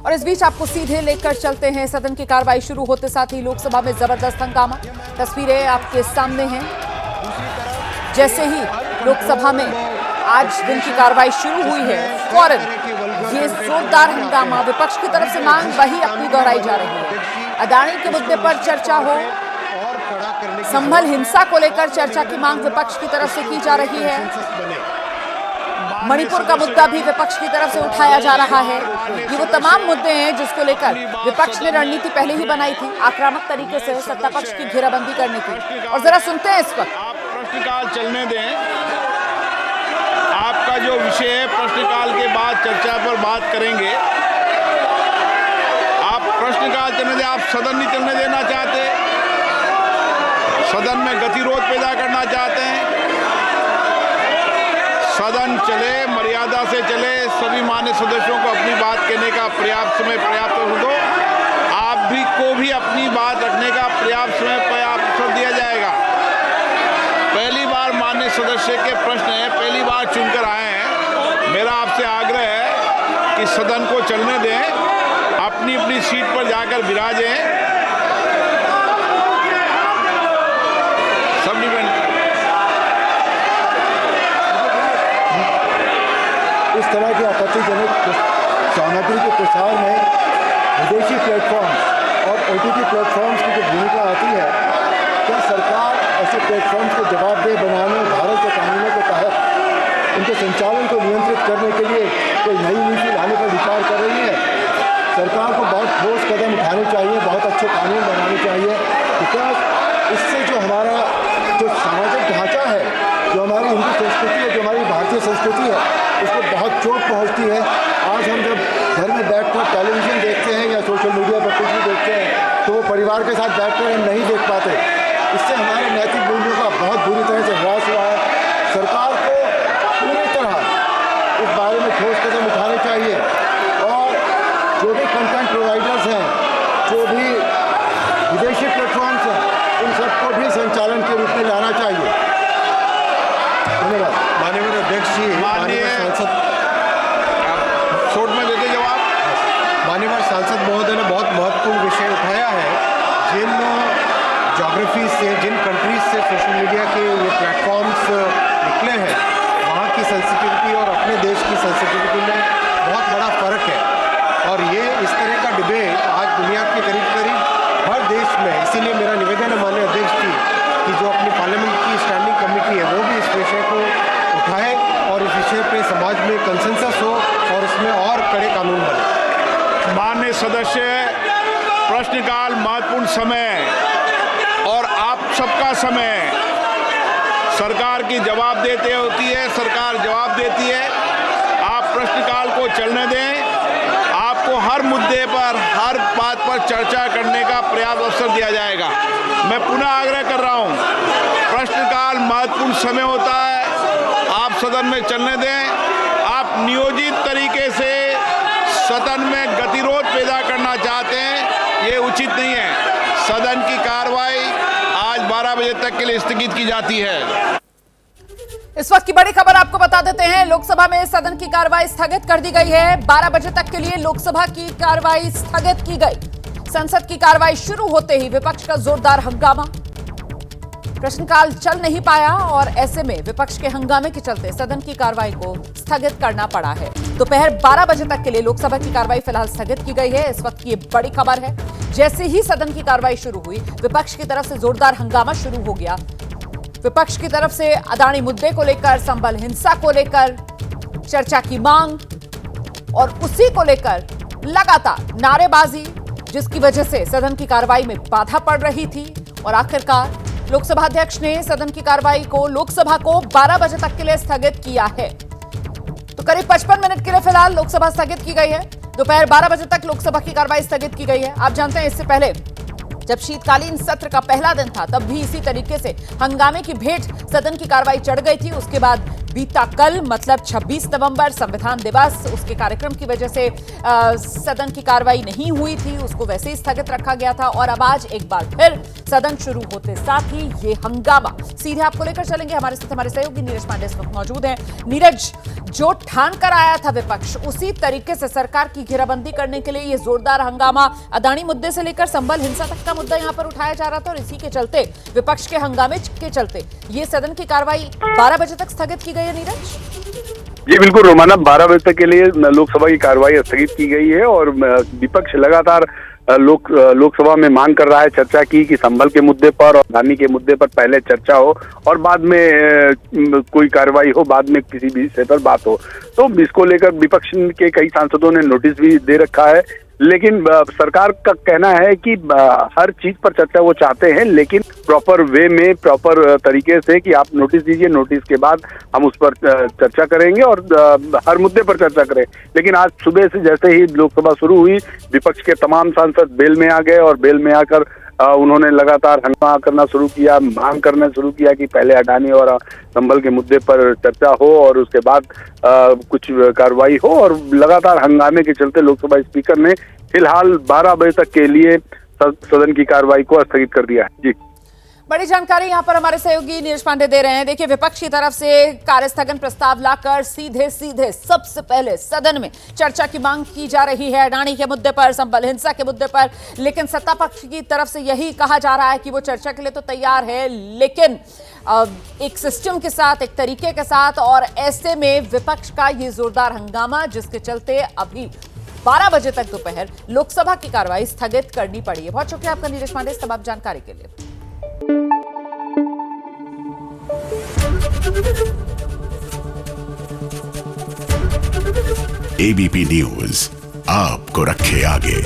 और इस बीच आपको सीधे लेकर चलते हैं सदन की कार्रवाई शुरू होते साथ ही लोकसभा में जबरदस्त हंगामा। तस्वीरें आपके सामने हैं। जैसे ही लोकसभा में आज दिन की कार्रवाई शुरू हुई है, फौरन ये जोरदार हंगामा, विपक्ष की तरफ से मांग वही अपनी दोहराई जा रही है। अदानी के मुद्दे पर चर्चा हो, संभल हिंसा को लेकर चर्चा की मांग विपक्ष की तरफ से की जा रही है। मणिपुर का मुद्दा भी विपक्ष की तरफ से उठाया जा रहा है। ये वो तमाम मुद्दे हैं जिसको लेकर विपक्ष ने रणनीति पहले ही बनाई थी, आक्रामक तरीके से सत्ता पक्ष की घेराबंदी करने की। और जरा सुनते हैं इस वक्त। आप प्रश्नकाल चलने दें। आपका जो विषय है प्रश्नकाल के बाद चर्चा पर बात करेंगे। आप प्रश्नकाल चलने दें। आप सदन नहीं चलने देना चाहते, सदन में गतिरोध पैदा करना चाहते हैं। सदन चले, मर्यादा से चले, सभी मान्य सदस्यों को अपनी बात कहने का पर्याप्त समय पर्याप्त दो। आप भी को भी अपनी बात रखने का पर्याप्त समय पर्याप्त अवसर दिया जाएगा। पहली बार मान्य सदस्य के प्रश्न है, पहली बार चुनकर आए हैं। मेरा आपसे आग्रह है कि सदन को चलने दें, अपनी अपनी सीट पर जाकर विराजें। सब डिपेंड। इस तरह की आपत्तिजनक सामग्री के प्रसार में विदेशी प्लेटफॉर्म्स और OTT प्लेटफॉर्म्स की जो भूमिका आती है, क्या सरकार ऐसे प्लेटफॉर्म्स को जवाबदेह बनाने, भारत के कानूनों के तहत उनके संचालन को नियंत्रित करने के लिए कोई नई नीति लाने पर विचार कर रही है? सरकार को बहुत ठोस कदम उठाने चाहिए, बहुत अच्छे कानून बनाने चाहिए, बिकॉज इससे जो हमारा जो सामाजिक ढांचा है, जो हमारी हिंदू संस्कृति है, जो हमारी भारतीय संस्कृति है, उसको बहुत चोट पहुंचती है। आज हम जब घर में बैठकर टेलीविज़न देखते हैं या सोशल मीडिया पर कुछ भी देखते हैं, तो वो परिवार के साथ बैठकर हम नहीं देख पाते। इससे हमारे नैतिक मूल्यों का बहुत बुरी तरह से ह्रास हुआ है। सरकार को पूरी तरह इस बारे में ठोस कदम उठाने चाहिए और जो भी कंटेंट प्रोवाइडर्स हैं, जो भी विदेशी प्लेटफॉर्म्स हैं, उन सबको भी संचालन के रूप में लाना चाहिए। धन्यवाद। माननीय अध्यक्ष जी, माननीय सांसद शॉर्ट में देते जवाब। माननीय सांसद महोदय ने बहुत महत्वपूर्ण विषय उठाया है। जिन ज्योग्राफी से, जिन कंट्रीज से सोशल मीडिया के ये प्लेटफॉर्म्स निकले हैं, वहाँ की सेंसिटिविटी और अपने देश की सेंसिटिविटी में बहुत बड़ा फ़र्क है। और ये इस तरह का डिबेट आज दुनिया के करीब करीब हर देश में, इसीलिए मेरा निवेदन है माननीय अध्यक्ष जी कि जो अपनी पार्लियामेंट की स्टैंडिंग कमेटी है, वो भी इस विषय को उठाए और इस विषय पे समाज में कंसेंसस हो और इसमें और कड़े कानून बने। माननीय सदस्य, प्रश्नकाल महत्वपूर्ण समय और आप सबका समय, सरकार की जवाब देते होती है, सरकार जवाब देती है। आप प्रश्नकाल को चलने दें। आपको हर मुद्दे पर, हर बात पर चर्चा करने का पर्याप्त अवसर दिया जाएगा। मैं पुनः आग्रह कर रहा हूं, प्रश्नकाल महत्वपूर्ण समय होता है, आप सदन में चलने दें। आप नियोजित तरीके से सदन में गतिरोध पैदा करना चाहते हैं, ये उचित नहीं है। सदन की कार्रवाई आज 12 बजे तक के लिए स्थगित की जाती है। इस वक्त की बड़ी खबर आपको बता देते हैं। लोकसभा में सदन की कार्रवाई स्थगित कर दी गई है। 12 बजे तक के लिए लोकसभा की कार्रवाई स्थगित की गई। संसद की कार्रवाई शुरू होते ही विपक्ष का जोरदार हंगामा, प्रश्नकाल चल नहीं पाया और ऐसे में विपक्ष के हंगामे के चलते सदन की कार्रवाई को स्थगित करना पड़ा है। दोपहर 12 बजे तक के लिए लोकसभा की कार्रवाई फिलहाल स्थगित की गई है। इस वक्त की बड़ी खबर है। जैसे ही सदन की कार्रवाई शुरू हुई, विपक्ष की तरफ से जोरदार हंगामा शुरू हो गया। विपक्ष की तरफ से अदानी मुद्दे को लेकर, संभल हिंसा को लेकर चर्चा की मांग और उसी को लेकर लगातार नारेबाजी, जिसकी वजह से सदन की कार्रवाई में बाधा पड़ रही थी। और आखिरकार लोकसभा अध्यक्ष ने सदन की कार्रवाई को, लोकसभा को 12 बजे तक के लिए स्थगित किया है। तो करीब 55 मिनट के लिए फिलहाल लोकसभा स्थगित की गई है। दोपहर 12 बजे तक लोकसभा की कार्रवाई स्थगित की गई है। आप जानते हैं, इससे पहले जब शीतकालीन सत्र का पहला दिन था, तब भी इसी तरीके से हंगामे की भेंट सदन की कार्रवाई चढ़ गई थी। उसके बाद बीता कल मतलब 26 नवंबर संविधान दिवस, उसके कार्यक्रम की वजह से सदन की कार्रवाई नहीं हुई थी, उसको वैसे ही स्थगित रखा गया था। और अब आज एक बार फिर सदन शुरू होते साथ ही ये हंगामा, सीधे आपको लेकर चलेंगे। हमारे साथ हमारे सहयोगी नीरज पांडे इस वक्त मौजूद हैं। नीरज, जो ठान कर आया था विपक्ष, उसी तरीके से सरकार की घेराबंदी करने के लिए ये जोरदार हंगामा, अदानी मुद्दे से लेकर संभल हिंसा तक का मुद्दा यहां पर उठाया जा रहा था, और इसी के चलते, विपक्ष के हंगामे के चलते ये सदन की कार्रवाई 12 बजे तक स्थगित की गई है। नीरज जी बिल्कुल रोमाना, 12 बजे तक के लिए लोकसभा की कार्रवाई स्थगित की गई है और विपक्ष लगातार लोकसभा में मांग कर रहा है चर्चा की कि संभल के मुद्दे पर और अदानी के मुद्दे पर पहले चर्चा हो और बाद में कोई कार्रवाई हो, बाद में किसी भी विषय पर बात हो। तो इसको लेकर विपक्ष के कई सांसदों ने नोटिस भी दे रखा है, लेकिन सरकार का कहना है कि हर चीज पर चर्चा वो चाहते हैं, लेकिन प्रॉपर वे में, प्रॉपर तरीके से कि आप नोटिस दीजिए, नोटिस के बाद हम उस पर चर्चा करेंगे और हर मुद्दे पर चर्चा करें। लेकिन आज सुबह से जैसे ही लोकसभा शुरू हुई, विपक्ष के तमाम सांसद बेल में आ गए और बेल में आकर उन्होंने लगातार हंगामा करना शुरू किया, मांग करना शुरू किया कि पहले अडानी और संभल के मुद्दे पर चर्चा हो और उसके बाद कुछ कार्रवाई हो। और लगातार हंगामे के चलते लोकसभा स्पीकर ने फिलहाल 12 बजे तक के लिए सदन की कार्रवाई को स्थगित कर दिया है। जी, बड़ी जानकारी यहां पर हमारे सहयोगी नीरज पांडे दे रहे हैं। देखिए, विपक्ष की तरफ से कार्यस्थगन प्रस्ताव लाकर सीधे सबसे पहले सदन में चर्चा की मांग की जा रही है अडानी के मुद्दे पर, संभल हिंसा के मुद्दे पर। लेकिन सत्ता पक्ष की तरफ से यही कहा जा रहा है कि वो चर्चा के लिए तो तैयार है, लेकिन एक सिस्टम के साथ, एक तरीके के साथ। और ऐसे में विपक्ष का ये जोरदार हंगामा, जिसके चलते अभी 12 बजे तक दोपहर लोकसभा की कार्रवाई स्थगित करनी पड़ी है। बहुत शुक्रिया आपका नीरज पांडे इस तमाम जानकारी के लिए। एबीपी न्यूज आपको रखे आगे।